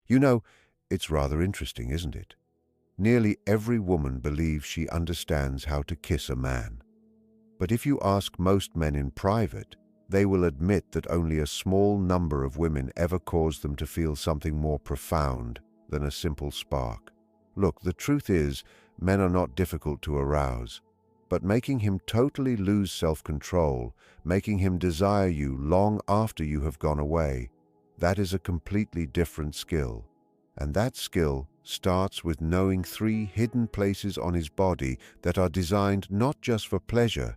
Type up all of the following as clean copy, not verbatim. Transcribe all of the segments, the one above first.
You know, it's rather interesting, isn't it? Nearly every woman believes she understands how to kiss a man. But if you ask most men in private, they will admit that only a small number of women ever cause them to feel something more profound than a simple spark. Look, the truth is, men are not difficult to arouse, but making him totally lose self-control, making him desire you long after you have gone away, that is a completely different skill. And that skill starts with knowing 3 hidden places on his body that are designed not just for pleasure,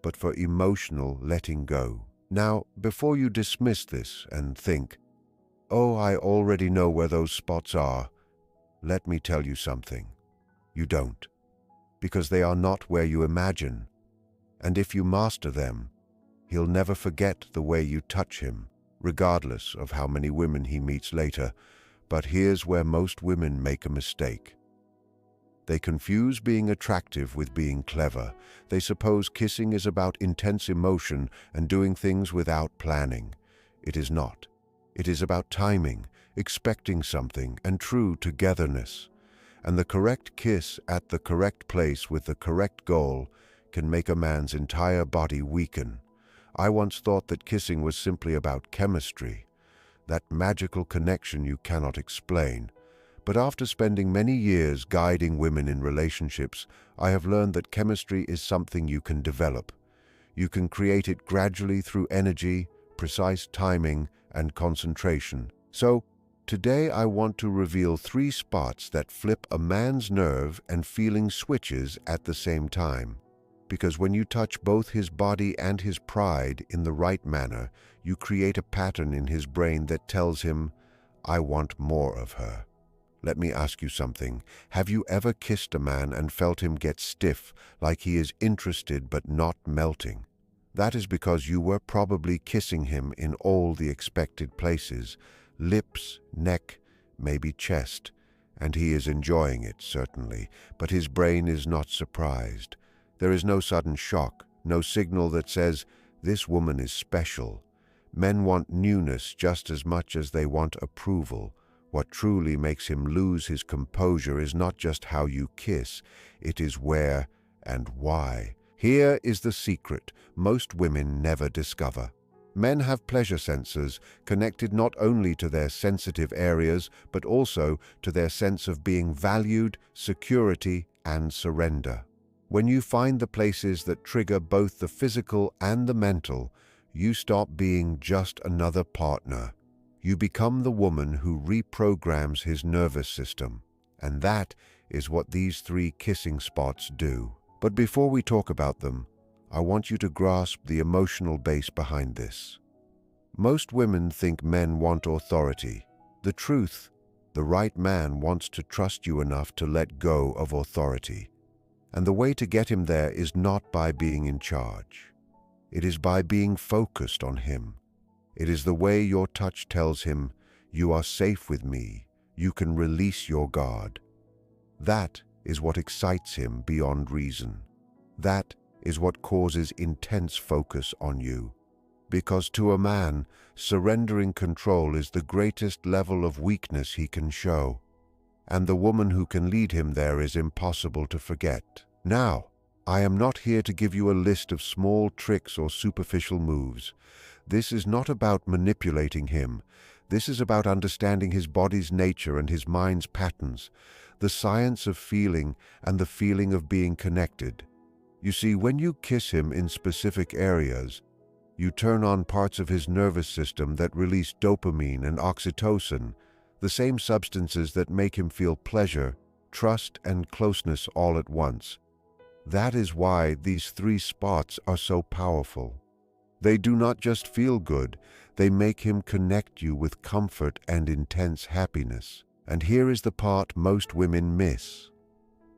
but for emotional letting go. Now, before you dismiss this and think, "Oh, I already know where those spots are," let me tell you something. You don't, because they are not where you imagine. And if you master them, he'll never forget the way you touch him, regardless of how many women he meets later. But here's where most women make a mistake. They confuse being attractive with being clever. They suppose kissing is about intense emotion and doing things without planning. It is not. It is about timing, expecting something, and true togetherness. And the correct kiss at the correct place with the correct goal can make a man's entire body weaken. I once thought that kissing was simply about chemistry, that magical connection you cannot explain. But after spending many years guiding women in relationships, I have learned that chemistry is something you can develop. You can create it gradually through energy, precise timing, and concentration. So, today I want to reveal 3 spots that flip a man's nerve and feeling switches at the same time. Because when you touch both his body and his pride in the right manner, you create a pattern in his brain that tells him, "I want more of her." Let me ask you something. Have you ever kissed a man and felt him get stiff, like he is interested but not melting? That is because you were probably kissing him in all the expected places, lips, neck, maybe chest, and he is enjoying it, certainly, but his brain is not surprised. There is no sudden shock, no signal that says, "This woman is special." Men want newness just as much as they want approval. What truly makes him lose his composure is not just how you kiss, it is where and why. Here is the secret most women never discover. Men have pleasure sensors connected not only to their sensitive areas, but also to their sense of being valued, security, and surrender. When you find the places that trigger both the physical and the mental, you stop being just another partner. You become the woman who reprograms his nervous system, and that is what these 3 kissing spots do. But before we talk about them, I want you to grasp the emotional base behind this. Most women think men want authority. The truth, the right man wants to trust you enough to let go of authority. And the way to get him there is not by being in charge. It is by being focused on him. It is the way your touch tells him, "You are safe with me. You can release your guard." That is what excites him beyond reason. That is what causes intense focus on you. Because to a man, surrendering control is the greatest level of weakness he can show. And the woman who can lead him there is impossible to forget. Now, I am not here to give you a list of small tricks or superficial moves. This is not about manipulating him. This is about understanding his body's nature and his mind's patterns, the science of feeling and the feeling of being connected. You see, when you kiss him in specific areas, you turn on parts of his nervous system that release dopamine and oxytocin, the same substances that make him feel pleasure, trust, and closeness all at once. That is why these 3 spots are so powerful. They do not just feel good, they make him connect you with comfort and intense happiness. And here is the part most women miss.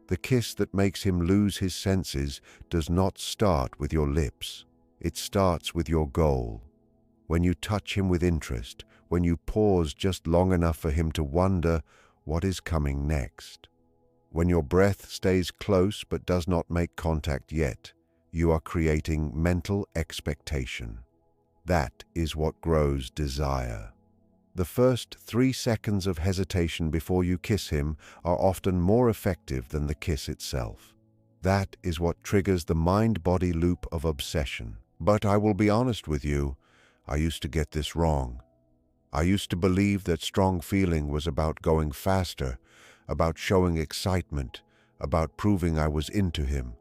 The kiss that makes him lose his senses does not start with your lips. It starts with your goal. When you touch him with interest, when you pause just long enough for him to wonder what is coming next. When your breath stays close but does not make contact yet, you are creating mental expectation. That is what grows desire. The first 3 seconds of hesitation before you kiss him are often more effective than the kiss itself. That is what triggers the mind-body loop of obsession. But I will be honest with you, I used to get this wrong. I used to believe that strong feeling was about going faster, about showing excitement, about proving I was into him.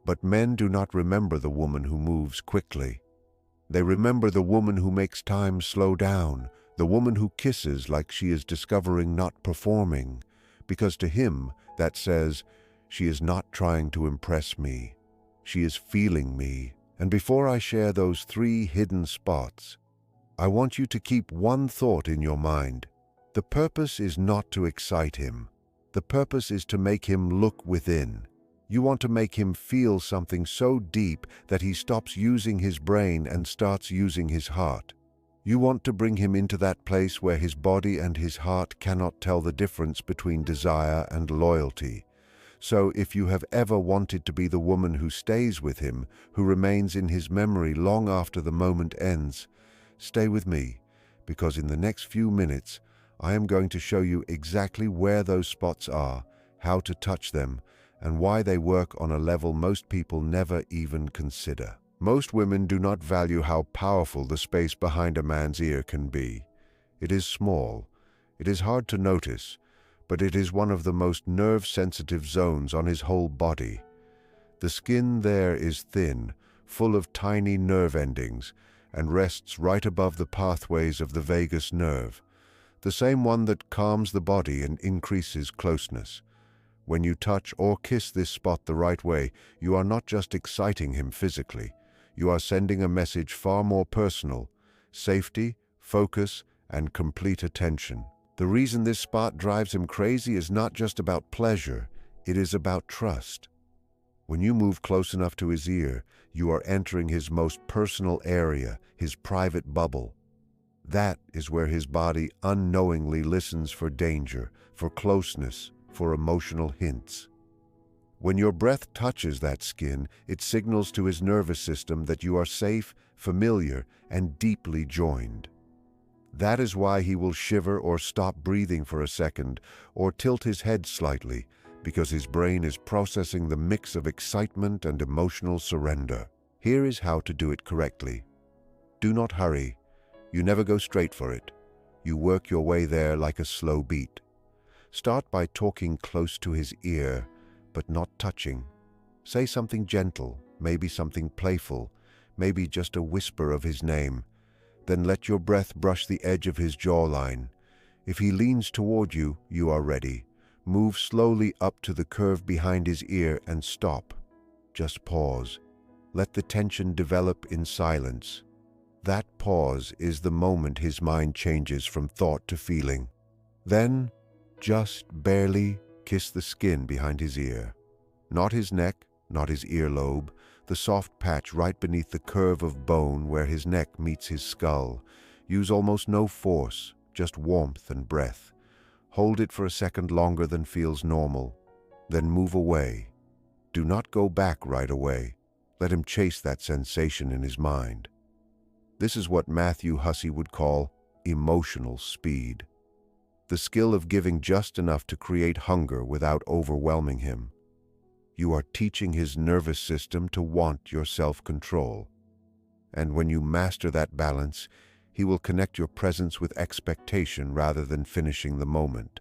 But men do not remember the woman who moves quickly. They remember the woman who makes time slow down, the woman who kisses like she is discovering, not performing, because to him that says, she is not trying to impress me, she is feeling me. And before I share those 3 hidden spots, I want you to keep one thought in your mind. The purpose is not to excite him. The purpose is to make him look within. You want to make him feel something so deep that he stops using his brain and starts using his heart. You want to bring him into that place where his body and his heart cannot tell the difference between desire and loyalty. So if you have ever wanted to be the woman who stays with him, who remains in his memory long after the moment ends, stay with me, because in the next few minutes, I am going to show you exactly where those spots are, how to touch them, and why they work on a level most people never even consider. Most women do not value how powerful the space behind a man's ear can be. It is small, it is hard to notice, but it is one of the most nerve-sensitive zones on his whole body. The skin there is thin, full of tiny nerve endings, and rests right above the pathways of the vagus nerve, the same one that calms the body and increases closeness. When you touch or kiss this spot the right way, you are not just exciting him physically, you are sending a message far more personal: safety, focus, and complete attention. The reason this spot drives him crazy is not just about pleasure, it is about trust. When you move close enough to his ear, you are entering his most personal area, his private bubble. That is where his body unknowingly listens for danger, for closeness, for emotional hints. When your breath touches that skin, it signals to his nervous system that you are safe, familiar, and deeply joined. That is why he will shiver or stop breathing for a second, or tilt his head slightly, because his brain is processing the mix of excitement and emotional surrender. Here is how to do it correctly. Do not hurry. You never go straight for it. You work your way there like a slow beat. Start by talking close to his ear, but not touching. Say something gentle, maybe something playful, maybe just a whisper of his name. Then let your breath brush the edge of his jawline. If he leans toward you, you are ready. Move slowly up to the curve behind his ear and stop. Just pause. Let the tension develop in silence. That pause is the moment his mind changes from thought to feeling. Then, just barely kiss the skin behind his ear. Not his neck, not his earlobe, the soft patch right beneath the curve of bone where his neck meets his skull. Use almost no force, just warmth and breath. Hold it for a second longer than feels normal. Then move away. Do not go back right away. Let him chase that sensation in his mind. This is what Matthew Hussey would call emotional speed. The skill of giving just enough to create hunger without overwhelming him. You are teaching his nervous system to want your self-control. And when you master that balance, he will connect your presence with expectation rather than finishing the moment.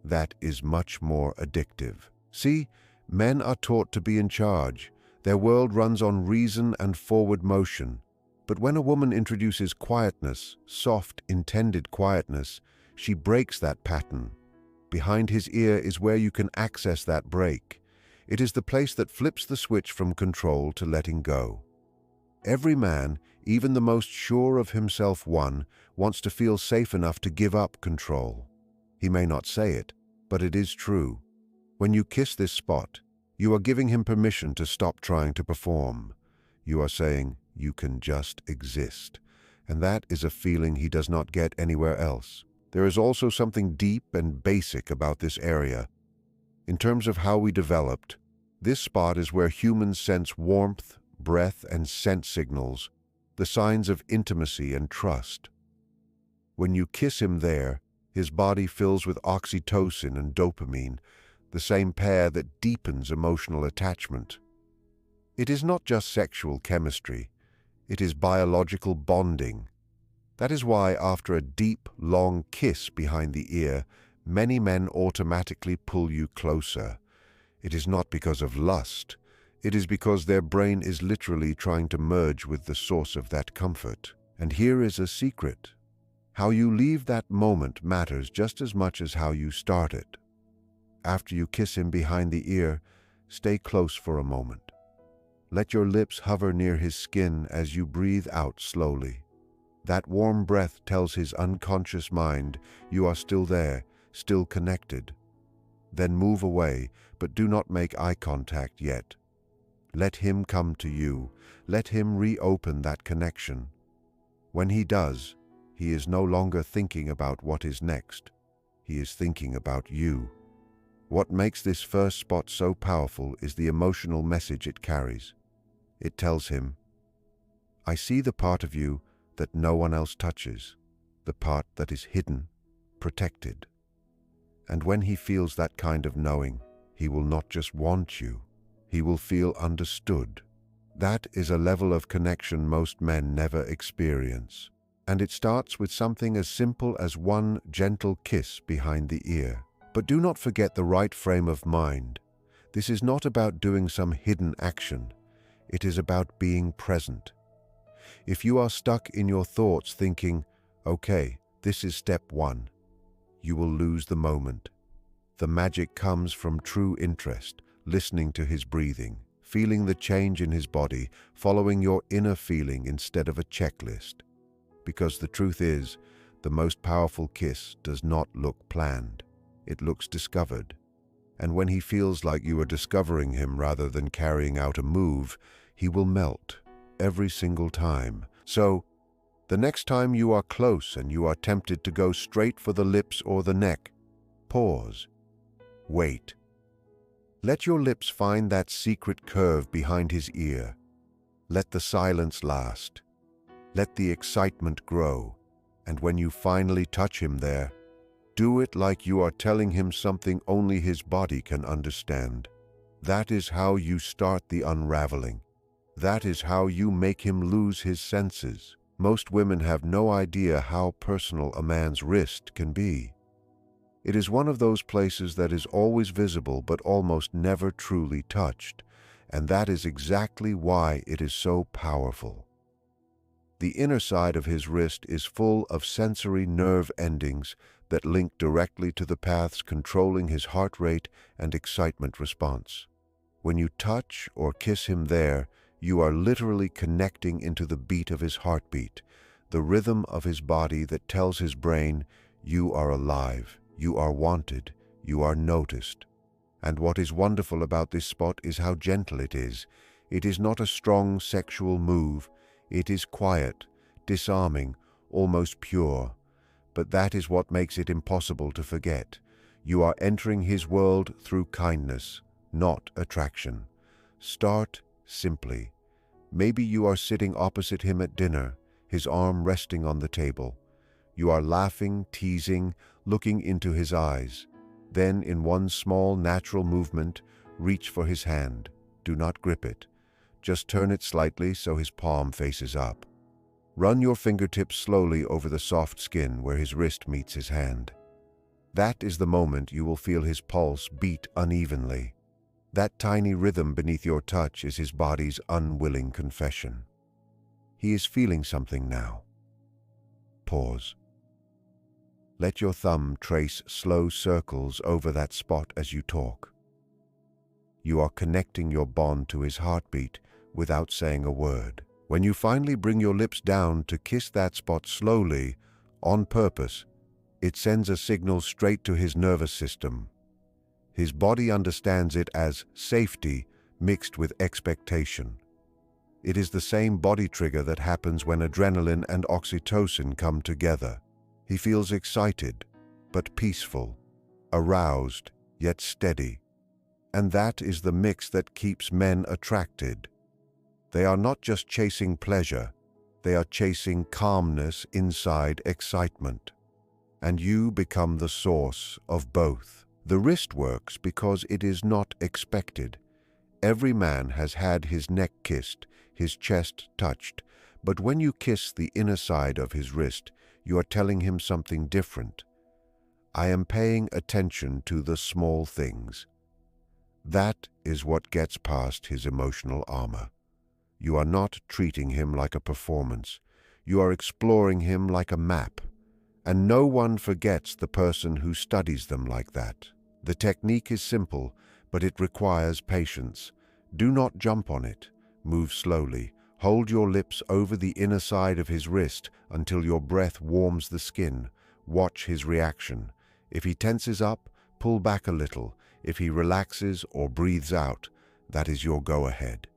That is much more addictive. See, men are taught to be in charge. Their world runs on reason and forward motion. But when a woman introduces quietness, soft, intended quietness, she breaks that pattern. Behind his ear is where you can access that break. It is the place that flips the switch from control to letting go. Every man, even the most sure of himself one, wants to feel safe enough to give up control. He may not say it, but it is true. When you kiss this spot, you are giving him permission to stop trying to perform. You are saying, you can just exist. And that is a feeling he does not get anywhere else. There is also something deep and basic about this area. In terms of how we developed, this spot is where humans sense warmth, breath, and scent signals, the signs of intimacy and trust. When you kiss him there, his body fills with oxytocin and dopamine, the same pair that deepens emotional attachment. It is not just sexual chemistry, it is biological bonding. That is why after a deep, long kiss behind the ear, many men automatically pull you closer. It is not because of lust, it is because their brain is literally trying to merge with the source of that comfort. And here is a secret. How you leave that moment matters just as much as how you start it. After you kiss him behind the ear, stay close for a moment. Let your lips hover near his skin as you breathe out slowly. That warm breath tells his unconscious mind you are still there, still connected. Then move away, but do not make eye contact yet. Let him come to you. Let him reopen that connection. When he does, he is no longer thinking about what is next. He is thinking about you. What makes this first spot so powerful is the emotional message it carries. It tells him, I see the part of you that no one else touches, the part that is hidden, protected. And when he feels that kind of knowing, he will not just want you, he will feel understood. That is a level of connection most men never experience. And it starts with something as simple as one gentle kiss behind the ear. But do not forget the right frame of mind. This is not about doing some hidden action. It is about being present. If you are stuck in your thoughts thinking, okay, this is step one, you will lose the moment. The magic comes from true interest, listening to his breathing, feeling the change in his body, following your inner feeling instead of a checklist. Because the truth is, the most powerful kiss does not look planned. It looks discovered. And when he feels like you are discovering him rather than carrying out a move, he will melt every single time. So, the next time you are close and you are tempted to go straight for the lips or the neck, pause. Wait. Let your lips find that secret curve behind his ear. Let the silence last. Let the excitement grow. And when you finally touch him there, do it like you are telling him something only his body can understand. That is how you start the unraveling. That is how you make him lose his senses. Most women have no idea how personal a man's wrist can be. It is one of those places that is always visible but almost never truly touched, and that is exactly why it is so powerful. The inner side of his wrist is full of sensory nerve endings that link directly to the paths controlling his heart rate and excitement response. When you touch or kiss him there, you are literally connecting into the beat of his heartbeat, the rhythm of his body that tells his brain, you are alive, you are wanted, you are noticed. And what is wonderful about this spot is how gentle it is. It is not a strong sexual move. It is quiet, disarming, almost pure. But that is what makes it impossible to forget. You are entering his world through kindness, not attraction. Start simply. Maybe you are sitting opposite him at dinner, his arm resting on the table. You are laughing, teasing, looking into his eyes. Then, in one small, natural movement, reach for his hand. Do not grip it. Just turn it slightly so his palm faces up. Run your fingertips slowly over the soft skin where his wrist meets his hand. That is the moment you will feel his pulse beat unevenly. That tiny rhythm beneath your touch is his body's unwilling confession. He is feeling something now. Pause. Let your thumb trace slow circles over that spot as you talk. You are connecting your bond to his heartbeat without saying a word. When you finally bring your lips down to kiss that spot slowly, on purpose, it sends a signal straight to his nervous system. His body understands it as safety mixed with expectation. It is the same body trigger that happens when adrenaline and oxytocin come together. He feels excited, but peaceful, aroused, yet steady. And that is the mix that keeps men attracted. They are not just chasing pleasure, They are chasing calmness inside excitement. And you become the source of both. The wrist works because it is not expected. Every man has had his neck kissed, his chest touched, but when you kiss the inner side of his wrist, you are telling him something different. I am paying attention to the small things. That is what gets past his emotional armor. You are not treating him like a performance. You are exploring him like a map. And no one forgets the person who studies them like that. The technique is simple, but it requires patience. Do not jump on it. Move slowly. Hold your lips over the inner side of his wrist until your breath warms the skin. Watch his reaction. If he tenses up, pull back a little. If he relaxes or breathes out, that is your go-ahead.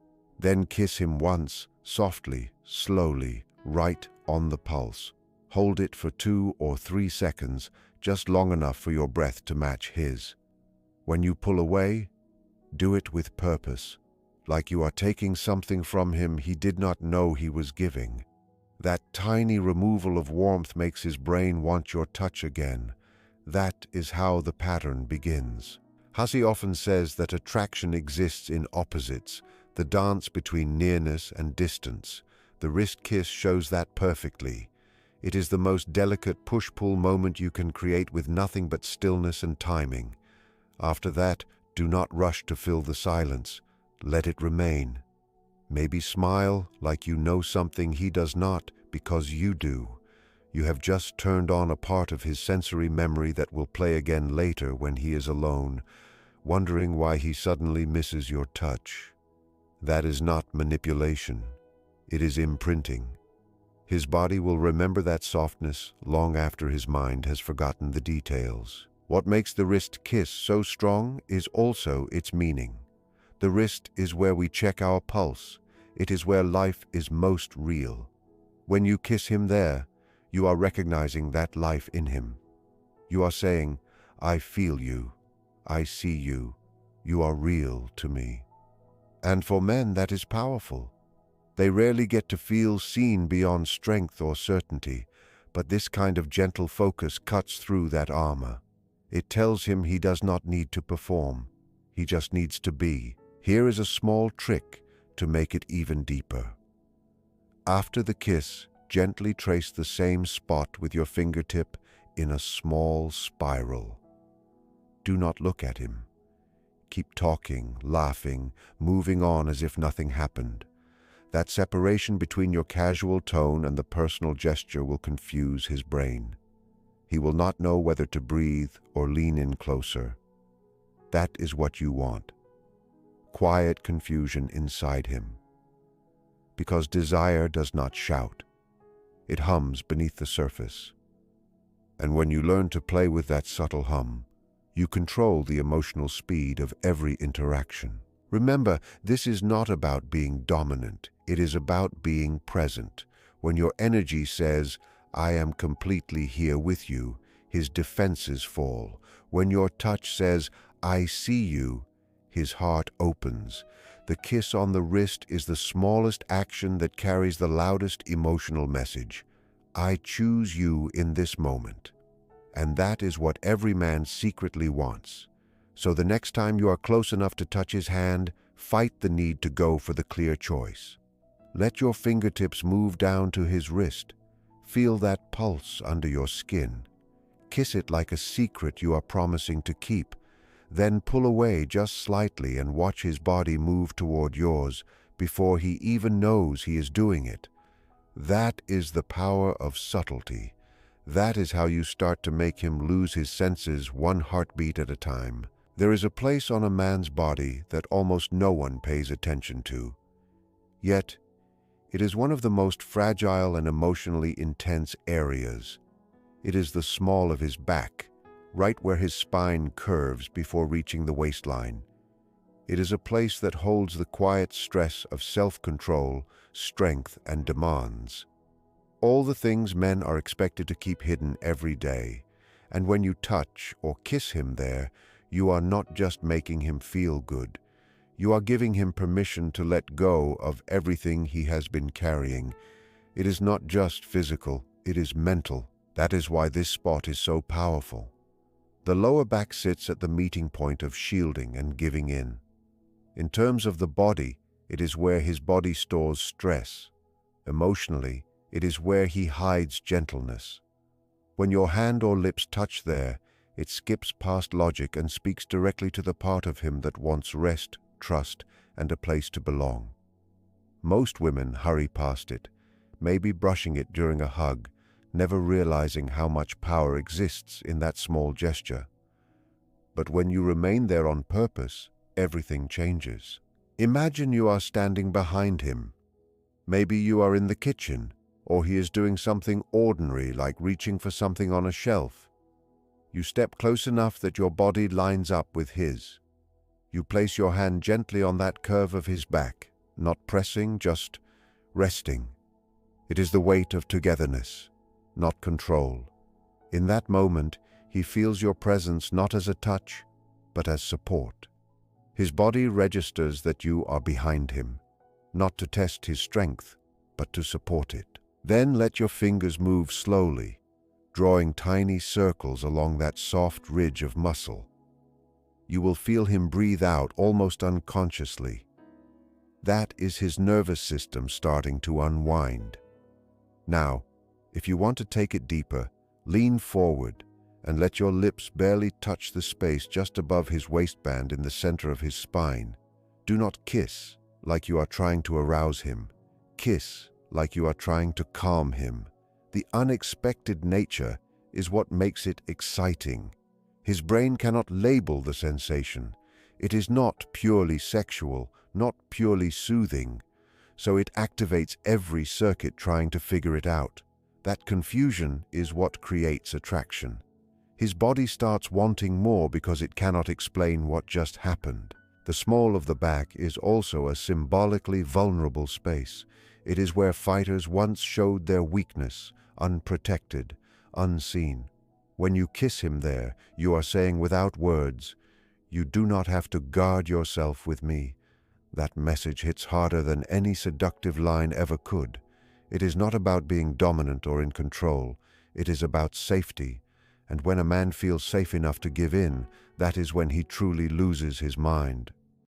Then kiss him once, softly, slowly, right on the pulse. Hold it for 2 or 3 seconds, just long enough for your breath to match his. When you pull away, do it with purpose, like you are taking something from him he did not know he was giving. That tiny removal of warmth makes his brain want your touch again. That is how the pattern begins. Hussey often says that attraction exists in opposites, the dance between nearness and distance. The wrist kiss shows that perfectly. It is the most delicate push-pull moment you can create with nothing but stillness and timing. After that, do not rush to fill the silence. Let it remain. Maybe smile like you know something he does not, because you do. You have just turned on a part of his sensory memory that will play again later when he is alone, wondering why he suddenly misses your touch. That is not manipulation. It is imprinting. His body will remember that softness long after his mind has forgotten the details. What makes the wrist kiss so strong is also its meaning. The wrist is where we check our pulse. It is where life is most real. When you kiss him there, you are recognizing that life in him. You are saying, I feel you. I see you. You are real to me. And for men, that is powerful. They rarely get to feel seen beyond strength or certainty, but this kind of gentle focus cuts through that armor. It tells him he does not need to perform. He just needs to be. Here is a small trick to make it even deeper. After the kiss, gently trace the same spot with your fingertip in a small spiral. Do not look at him. Keep talking, laughing, moving on as if nothing happened. That separation between your casual tone and the personal gesture will confuse his brain. He will not know whether to breathe or lean in closer. That is what you want. Quiet confusion inside him. Because desire does not shout. It hums beneath the surface. And when you learn to play with that subtle hum, you control the emotional speed of every interaction. Remember, this is not about being dominant. It is about being present. When your energy says, I am completely here with you, his defenses fall. When your touch says, I see you, his heart opens. The kiss on the wrist is the smallest action that carries the loudest emotional message. I choose you in this moment. And that is what every man secretly wants. So the next time you are close enough to touch his hand, fight the need to go for the clear choice. Let your fingertips move down to his wrist. Feel that pulse under your skin. Kiss it like a secret you are promising to keep. Then pull away just slightly and watch his body move toward yours before he even knows he is doing it. That is the power of subtlety. That is how you start to make him lose his senses one heartbeat at a time. There is a place on a man's body that almost no one pays attention to. Yet, it is one of the most fragile and emotionally intense areas. It is the small of his back, right where his spine curves before reaching the waistline. It is a place that holds the quiet stress of self-control, strength, and demands. All the things men are expected to keep hidden every day. And when you touch or kiss him there, you are not just making him feel good. You are giving him permission to let go of everything he has been carrying. It is not just physical, it is mental. That is why this spot is so powerful. The lower back sits at the meeting point of shielding and giving in. In terms of the body, it is where his body stores stress. Emotionally, it is where he hides gentleness. When your hand or lips touch there, it skips past logic and speaks directly to the part of him that wants rest, trust, and a place to belong. Most women hurry past it, maybe brushing it during a hug, never realizing how much power exists in that small gesture. But when you remain there on purpose, everything changes. Imagine you are standing behind him. Maybe you are in the kitchen, or he is doing something ordinary like reaching for something on a shelf. You step close enough that your body lines up with his. You place your hand gently on that curve of his back, not pressing, just resting. It is the weight of togetherness, not control. In that moment, he feels your presence not as a touch, but as support. His body registers that you are behind him, not to test his strength, but to support it. Then let your fingers move slowly, drawing tiny circles along that soft ridge of muscle. You will feel him breathe out almost unconsciously. That is his nervous system starting to unwind. Now, if you want to take it deeper, lean forward and let your lips barely touch the space just above his waistband in the center of his spine. Do not kiss like you are trying to arouse him. Kiss like you are trying to calm him. The unexpected nature is what makes it exciting. His brain cannot label the sensation. It is not purely sexual, not purely soothing, so it activates every circuit trying to figure it out. That confusion is what creates attraction. His body starts wanting more because it cannot explain what just happened. The small of the back is also a symbolically vulnerable space. It is where fighters once showed their weakness, unprotected, unseen. When you kiss him there, you are saying without words, "You do not have to guard yourself with me." That message hits harder than any seductive line ever could. It is not about being dominant or in control. It is about safety. And when a man feels safe enough to give in, that is when he truly loses his mind.